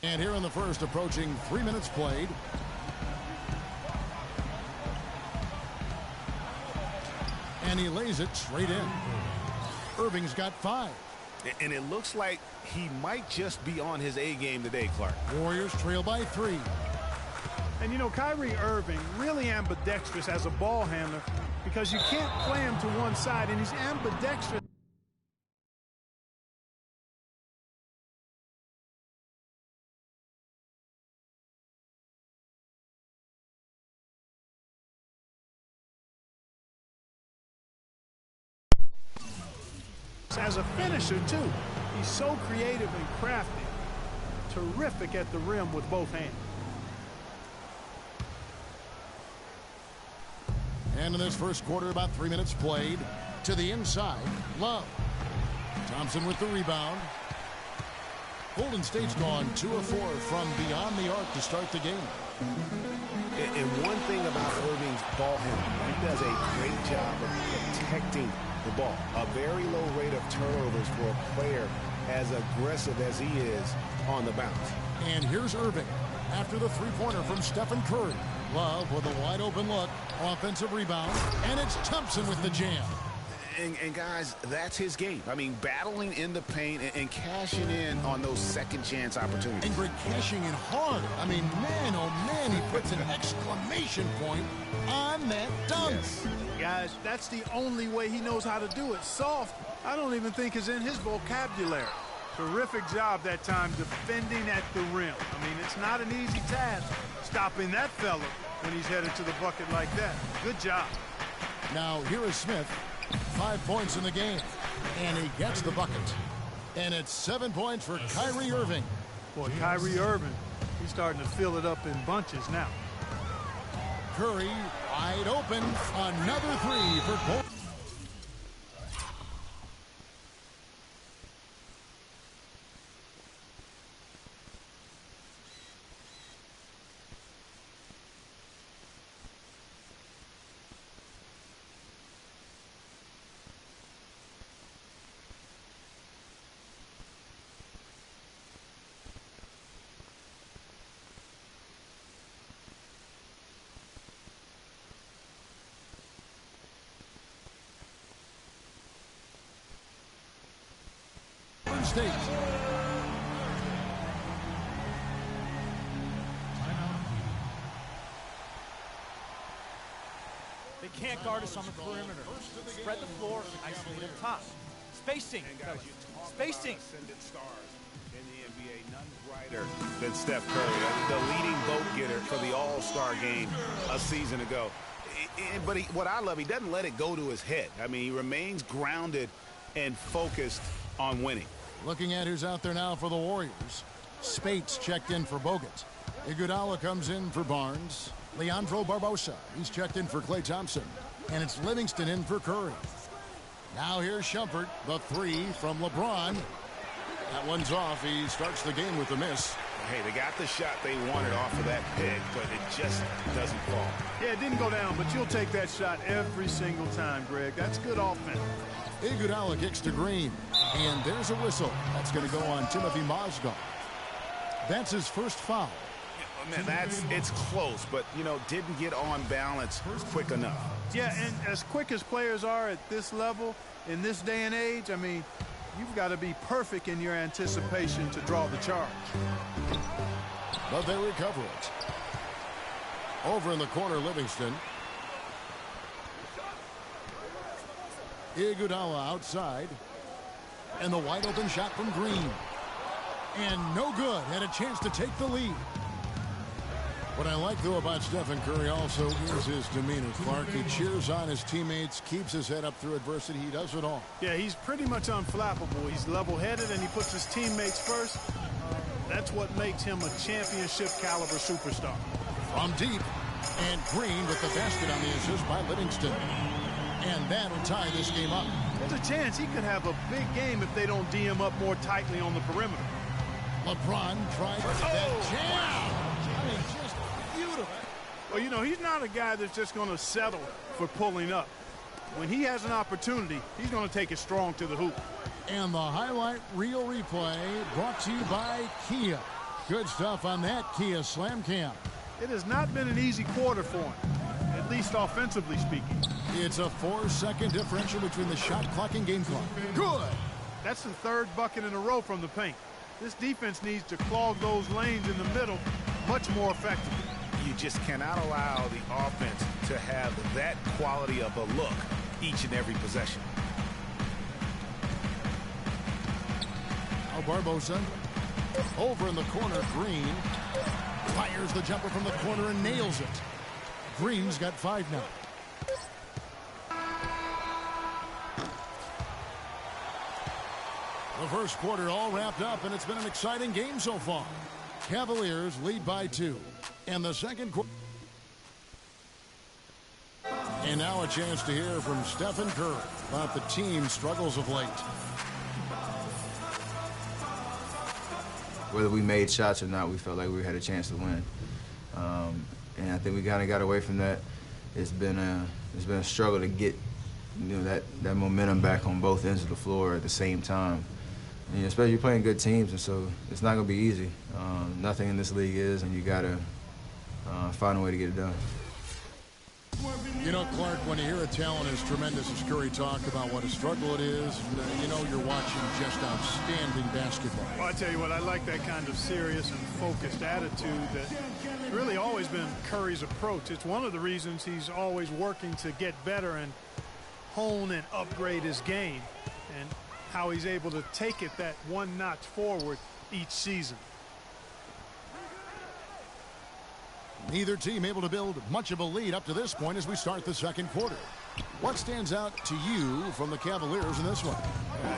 And here in the first, approaching 3 minutes played. And he lays it straight in. Irving's got 5. And it looks like he might just be on his A game today, Clark. Warriors trail by 3. And, you know, Kyrie Irving really ambidextrous as a ball handler because you can't play him to one side, and he's ambidextrous. As a finisher, too. He's so creative and crafty. Terrific at the rim with both hands. And in this first quarter, about 3 minutes played. To the inside, Love. Thompson with the rebound. Golden State's gone 2 of 4 from beyond the arc to start the game. And one thing about Irving's ball handling, he does a great job of protecting the ball. A very low rate of turnovers for a player as aggressive as he is on the bounce. And here's Irving after the three-pointer from Stephen Curry. Love with a wide open look. Offensive rebound. And it's Thompson with the jam. And guys, that's his game. I mean, battling in the paint and cashing in on those second chance opportunities. And Greg cashing in hard. I mean, man, oh man, he puts an exclamation point on that dunk. Yes. Guys, that's the only way he knows how to do it. Soft, I don't even think is in his vocabulary. Terrific job that time defending at the rim. I mean, it's not an easy task stopping that fella when he's headed to the bucket like that. Good job. Now, here is Smith. 5 points in the game. And he gets the bucket. And it's 7 points for Kyrie Irving. Boy, Kyrie Irving, he's starting to fill it up in bunches now. Curry wide open. Another 3 for both. State. They can't guard us on the perimeter. Spread the floor, isolate up top. Spacing. Spacing. In the NBA, none brighter than Steph Curry, the leading vote getter for the All-Star game a season ago. But what I love, he doesn't let it go to his head. I mean, he remains grounded and focused on winning. Looking at who's out there now for the Warriors. Spates checked in for Bogut. Iguodala comes in for Barnes. Leandro Barbosa, he's checked in for Klay Thompson. And it's Livingston in for Curry. Now here's Shumpert, the 3 from LeBron. That one's off. He starts the game with a miss. Hey, they got the shot they wanted off of that pick, but it just doesn't fall. Yeah, it didn't go down, but you'll take that shot every single time, Greg. That's good offense. Iguodala kicks to Green. And there's a whistle. That's going to go on Timothy Mozgov. That's his first foul. Yeah, man, it's close, but, you know, didn't get on balance quick enough. Yeah, and as quick as players are at this level, in this day and age, I mean, you've got to be perfect in your anticipation to draw the charge. But they recover it. Over in the corner, Livingston. Iguodala outside. And the wide open shot from Green. And no good. Had a chance to take the lead. What I like, though, about Stephen Curry also is his demeanor, Clark. He cheers on his teammates, keeps his head up through adversity. He does it all. Yeah, he's pretty much unflappable. He's level-headed, and he puts his teammates first. That's what makes him a championship-caliber superstar. From deep. And Green with the basket on the assist by Livingston. And that'll tie this game up. There's a chance he could have a big game if they don't D him up more tightly on the perimeter. LeBron tried that jam. Wow. I mean, just beautiful. Well, you know, he's not a guy that's just going to settle for pulling up. When he has an opportunity, he's going to take it strong to the hoop. And the highlight reel replay brought to you by Kia. Good stuff on that Kia Slam Cam. It has not been an easy quarter for him, at least offensively speaking. It's a 4-second differential between the shot clock and game clock. Good. That's the third bucket in a row from the paint. This defense needs to clog those lanes in the middle much more effectively. You just cannot allow the offense to have that quality of a look each and every possession. Now Barbosa over in the corner. Green fires the jumper from the corner and nails it. Green's got 5 now. The first quarter all wrapped up, and it's been an exciting game so far. Cavaliers lead by 2. And the second quarter. And now a chance to hear from Stephen Curry about the team's struggles of late. Whether we made shots or not, we felt like we had a chance to win. And I think we kind of got away from that. It's been a struggle to get that momentum back on both ends of the floor at the same time. And especially playing good teams, and so it's not going to be easy. Nothing in this league is, and you got to find a way to get it done. You know, Clark, when you hear a talent as tremendous as Curry talk about what a struggle it is, you know you're watching just outstanding basketball. Well, I tell you what, I like that kind of serious and focused attitude that's really always been Curry's approach. It's one of the reasons he's always working to get better and hone and upgrade his game, and how he's able to take it that one notch forward each season. Neither team able to build much of a lead up to this point as we start the second quarter. What stands out to you from the Cavaliers in this one?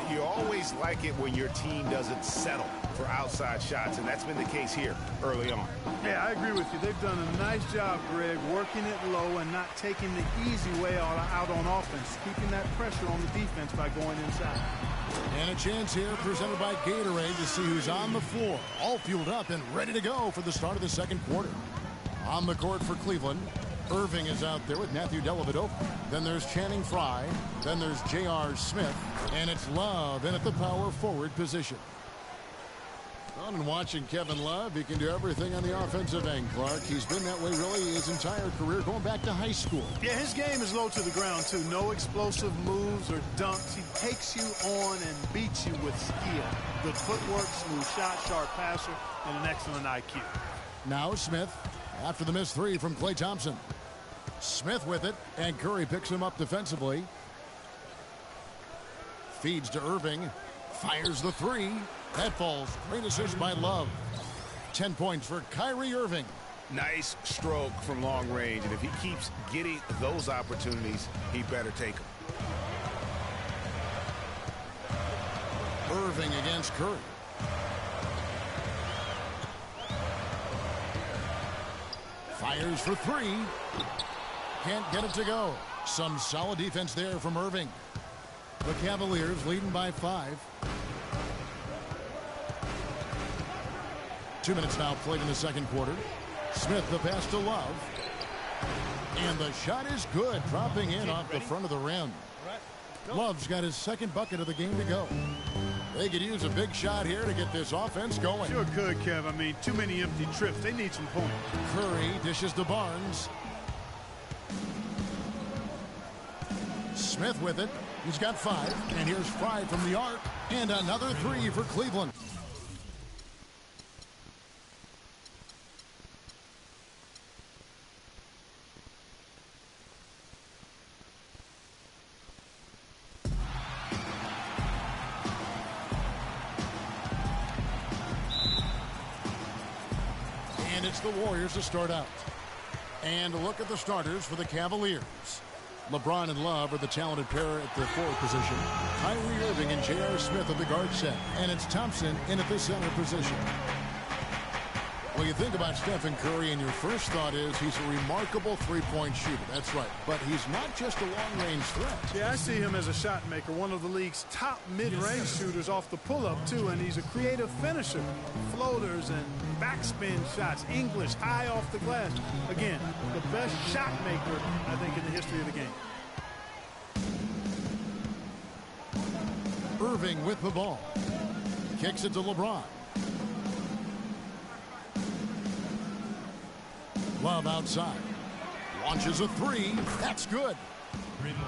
You always like it when your team doesn't settle for outside shots, and that's been the case here early on. Yeah, I agree with you. They've done a nice job, Greg, working it low and not taking the easy way out on offense, keeping that pressure on the defense by going inside. And a chance here presented by Gatorade to see who's on the floor, all fueled up and ready to go for the start of the second quarter. On the court for Cleveland, Irving is out there with Matthew Dellavedova. Then there's Channing Frye. Then there's J.R. Smith. And it's Love in at the power forward position. On and watching Kevin Love, he can do everything on the offensive end, Clark. He's been that way really his entire career, going back to high school. Yeah, his game is low to the ground, too. No explosive moves or dunks. He takes you on and beats you with skill. Good footwork, smooth shot, sharp passer, and an excellent IQ. Now Smith. After the missed 3 from Klay Thompson. Smith with it, and Curry picks him up defensively. Feeds to Irving. Fires the 3. That falls. Great assist by Love. 10 points for Kyrie Irving. Nice stroke from long range, and if he keeps getting those opportunities, he better take them. Irving against Curry. Fires for 3. Can't get it to go. Some solid defense there from Irving. The Cavaliers leading by 5. 2 minutes now played in the second quarter. Smith the pass to Love. And the shot is good, dropping in off the front of the rim. Love's got his second bucket of the game to go. They could use a big shot here to get this offense going. Sure could, Kev. I mean, too many empty trips. They need some points. Curry dishes to Barnes. Smith with it. He's got 5. And here's Frye from the arc. And another 3 for Cleveland. It's the Warriors to start out. And look at the starters for the Cavaliers. LeBron and Love are the talented pair at the forward position. Kyrie Irving and J.R. Smith at the guard set. And it's Thompson in at the center position. Well, you think about Stephen Curry, and your first thought is he's a remarkable three-point shooter. That's right. But he's not just a long-range threat. Yeah, I see him as a shot maker, one of the league's top mid-range shooters off the pull-up, too, and he's a creative finisher. Floaters and backspin shots, English, high off the glass. Again, the best shot maker, I think, in the history of the game. Irving with the ball. Kicks it to LeBron. Love outside. Launches a three. That's good.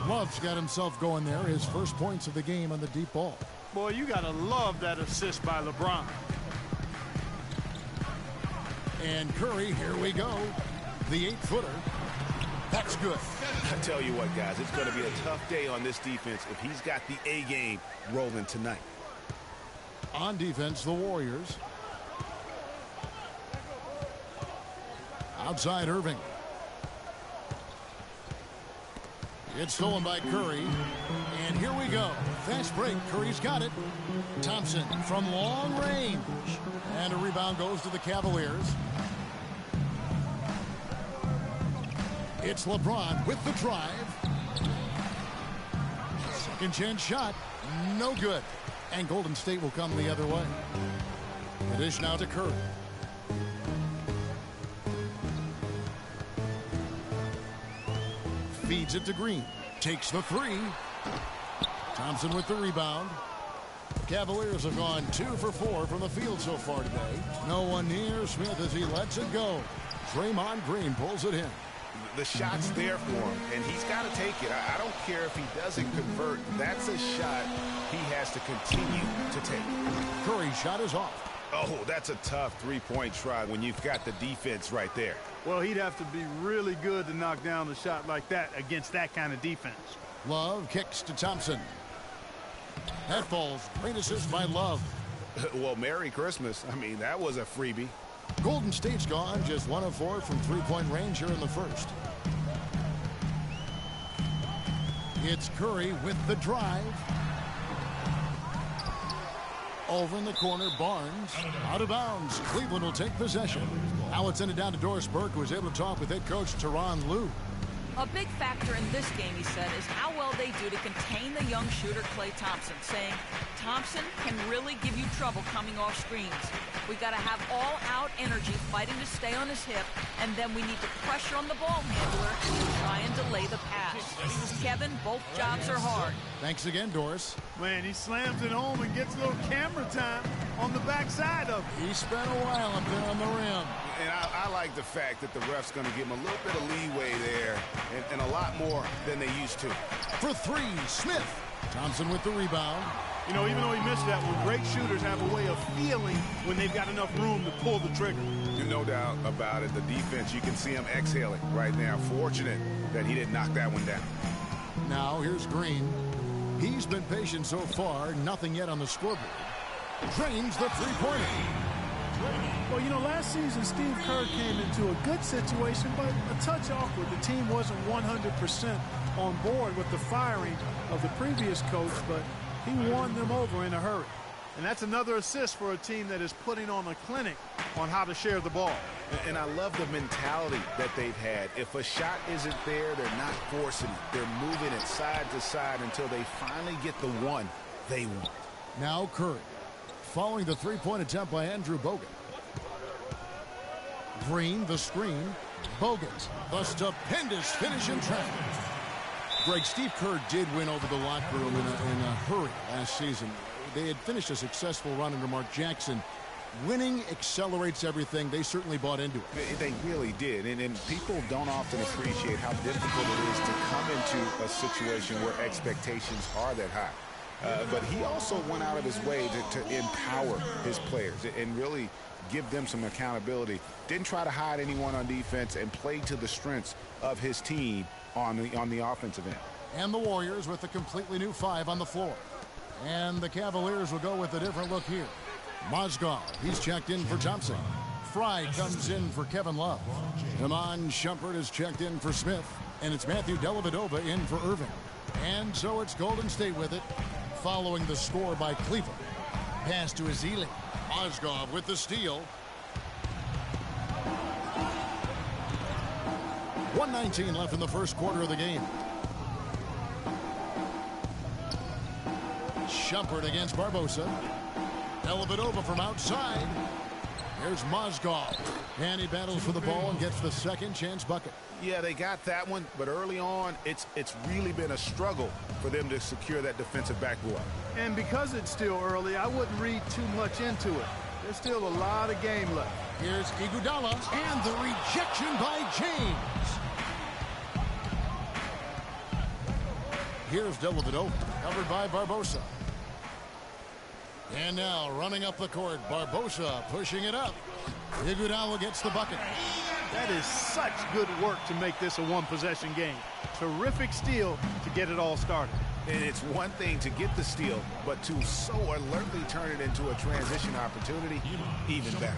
Love's got himself going there. His first points of the game on the deep ball. Boy, you got to love that assist by LeBron. And Curry, here we go. The 8-footer. That's good. I tell you what, guys, it's going to be a tough day on this defense if he's got the A game rolling tonight. On defense, the Warriors. Outside Irving. It's stolen by Curry. And here we go. Fast break. Curry's got it. Thompson from long range. And a rebound goes to the Cavaliers. It's LeBron with the drive. Second chance shot. No good. And Golden State will come the other way. The dish now to Curry. Feeds it to Green. Takes the three. Thompson with the rebound. Cavaliers have gone 2 for 4 from the field so far today. No one near Smith as he lets it go. Draymond Green pulls it in. The shot's there for him, and he's got to take it. I don't care if he doesn't convert. That's a shot he has to continue to take. Curry's shot is off. Oh, that's a tough three-point try when you've got the defense right there. Well, he'd have to be really good to knock down a shot like that against that kind of defense. Love kicks to Thompson. That falls. Great assist by Love. Well, Merry Christmas. I mean, that was a freebie. Golden State's gone just 1 of 4 from three-point range here in the first. It's Curry with the drive. Over in the corner, Barnes. Out of bounds. Cleveland will take possession. Now it's ended down to Doris Burke, who was able to talk with head coach Tyronn Lue. A big factor in this game, he said, is how well they do to contain the young shooter Klay Thompson, saying Thompson can really give you trouble coming off screens. We got to have all-out energy fighting to stay on his hip, and then we need to pressure on the ball handler to try and delay the pass. Kevin, both jobs are hard. Thanks again, Doris. Man, he slams it home and gets a little camera time on the backside of it. He spent a while up there on the rim. And I like the fact that the ref's going to give him a little bit of leeway there and a lot more than they used to. For three, Smith. Thompson with the rebound. You know, even though he missed that one, great shooters have a way of feeling when they've got enough room to pull the trigger. No doubt about it. The defense, you can see him exhaling right now. Fortunate that he didn't knock that one down. Now here's Green. He's been patient so far. Nothing yet on the scoreboard. Drains the three-pointer. Well, you know, last season, Steve Kerr came into a good situation, but a touch awkward. The team wasn't 100% on board with the firing of the previous coach, but he won them over in a hurry. And that's another assist for a team that is putting on a clinic on how to share the ball. And I love the mentality that they've had. If a shot isn't there, they're not forcing it. They're moving it side to side until they finally get the one they want. Now Curry, following the three-point attempt by Andrew Bogut. Green, the screen. Bogut, the stupendous finish in traffic. Greg, Steve Kerr did win over the locker room in a hurry last season. They had finished a successful run under Mark Jackson. Winning accelerates everything. They certainly bought into it. They really did. And people don't often appreciate how difficult it is to come into a situation where expectations are that high. But he also went out of his way to empower his players and really give them some accountability. Didn't try to hide anyone on defense and played to the strengths of his team on the offensive end. And the Warriors with a completely new 5 on the floor. And the Cavaliers will go with a different look here. Mozgov, he's checked in for Thompson. Fry comes in for Kevin Love. Iman Shumpert is checked in for Smith. And it's Matthew Dellavedova in for Irving. And so it's Golden State with it, following the score by Cleveland. Pass to Ezeli. Mozgov with the steal. 1:19 left in the first quarter of the game. Shumpert against Barbosa. Dellavedova from outside. Here's Mozgov. And he battles for the ball and gets the second chance bucket. Yeah, they got that one, but early on, it's really been a struggle for them to secure that defensive backboard. And because it's still early, I wouldn't read too much into it. There's still a lot of game left. Here's Iguodala, and the rejection by James. Here's Dellavedova, covered by Barbosa. And now running up the court, Barbosa pushing it up. Iguodala gets the bucket. That is such good work to make this a one-possession game. Terrific steal to get it all started. And it's one thing to get the steal, but to so alertly turn it into a transition opportunity, even better.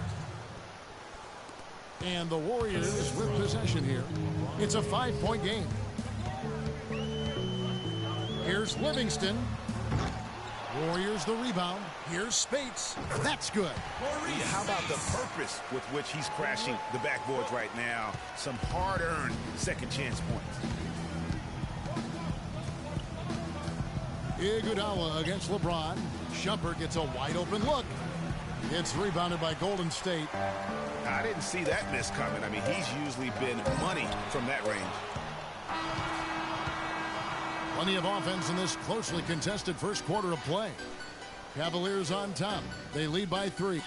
And the Warriors with possession here. It's a 5-point game. Here's Livingston. Warriors the rebound. Here's Spates. That's good. How about the purpose with which he's crashing the backboards right now? Some hard-earned second chance points. Iguodala against LeBron. Shumpert gets a wide open look. It's rebounded by Golden State. I didn't see that miss coming. I mean, he's usually been money from that range. Plenty of offense in this closely contested first quarter of play. Cavaliers on top. They lead by 3.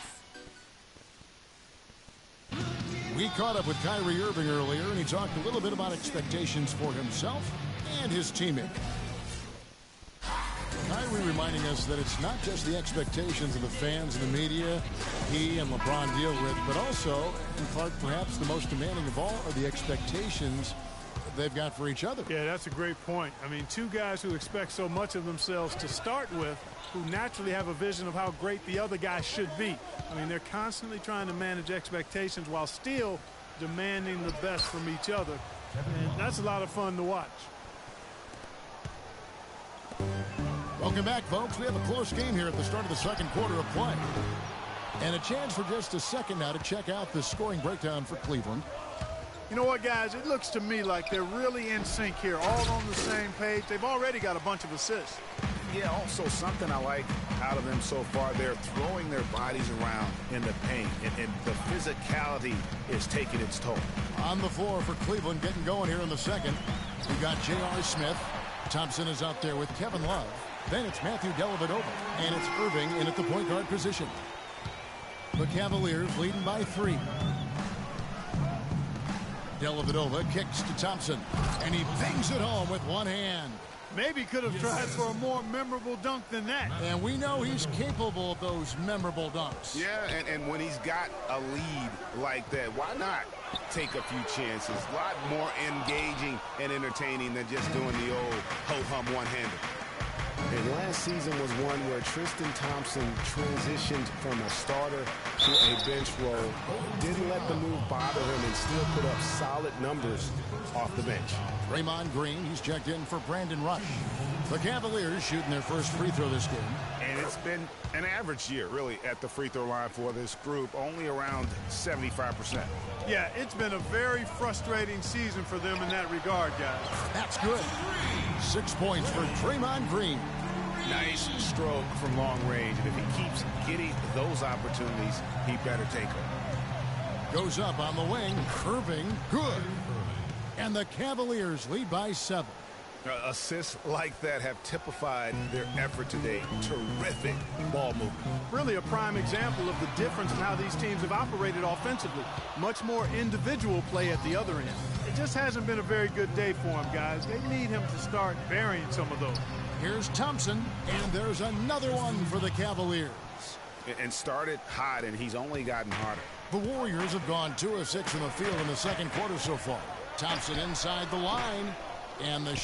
We caught up with Kyrie Irving earlier, and he talked a little bit about expectations for himself and his teammates. Kyrie reminding us that it's not just the expectations of the fans and the media he and LeBron deal with, but also, in part, perhaps the most demanding of all are the expectations they've got for each other. Yeah, that's a great point. I mean, two guys who expect so much of themselves to start with, who naturally have a vision of how great the other guy should be. I mean, they're constantly trying to manage expectations while still demanding the best from each other. And that's a lot of fun to watch. Welcome back, folks. We have a close game here at the start of the second quarter of play. And a chance for just a second now to check out the scoring breakdown for Cleveland. You know what, guys? It looks to me like they're really in sync here, all on the same page. They've already got a bunch of assists. Yeah, also something I like out of them so far, they're throwing their bodies around in the paint, and the physicality is taking its toll. On the floor for Cleveland getting going here in the second. We got J.R. Smith. Thompson is out there with Kevin Love. Then it's Matthew Dellavedova, and it's Irving in at the point guard position. The Cavaliers leading by 3. Dellavedova kicks to Thompson, and he bangs it home with one hand. Maybe could have tried for a more memorable dunk than that. And we know he's capable of those memorable dunks. Yeah, and when he's got a lead like that, why not take a few chances? A lot more engaging and entertaining than just doing the old ho-hum one-hander. And last season was one where Tristan Thompson transitioned from a starter to a bench role, didn't let the move bother him, and still put up solid numbers off the bench. Draymond Green, he's checked in for Brandon Rush. The Cavaliers shooting their first free throw this game. And it's been an average year, really, at the free throw line for this group, only around 75%. Yeah, it's been a very frustrating season for them in that regard, guys. That's good. 6 points for Draymond Green. Nice stroke from long range, and if he keeps getting those opportunities, he better take them. Goes up on the wing, curving, good. And the Cavaliers lead by 7. Assists like that have typified their effort today. Terrific ball movement. Really a prime example of the difference in how these teams have operated offensively. Much more individual play at the other end. It just hasn't been a very good day for him, guys. They need him to start burying some of those. Here's Thompson, and there's another one for the Cavaliers. And started hot, and he's only gotten harder. The Warriors have gone 2 of 6 from the field in the second quarter so far. Thompson inside the line, and the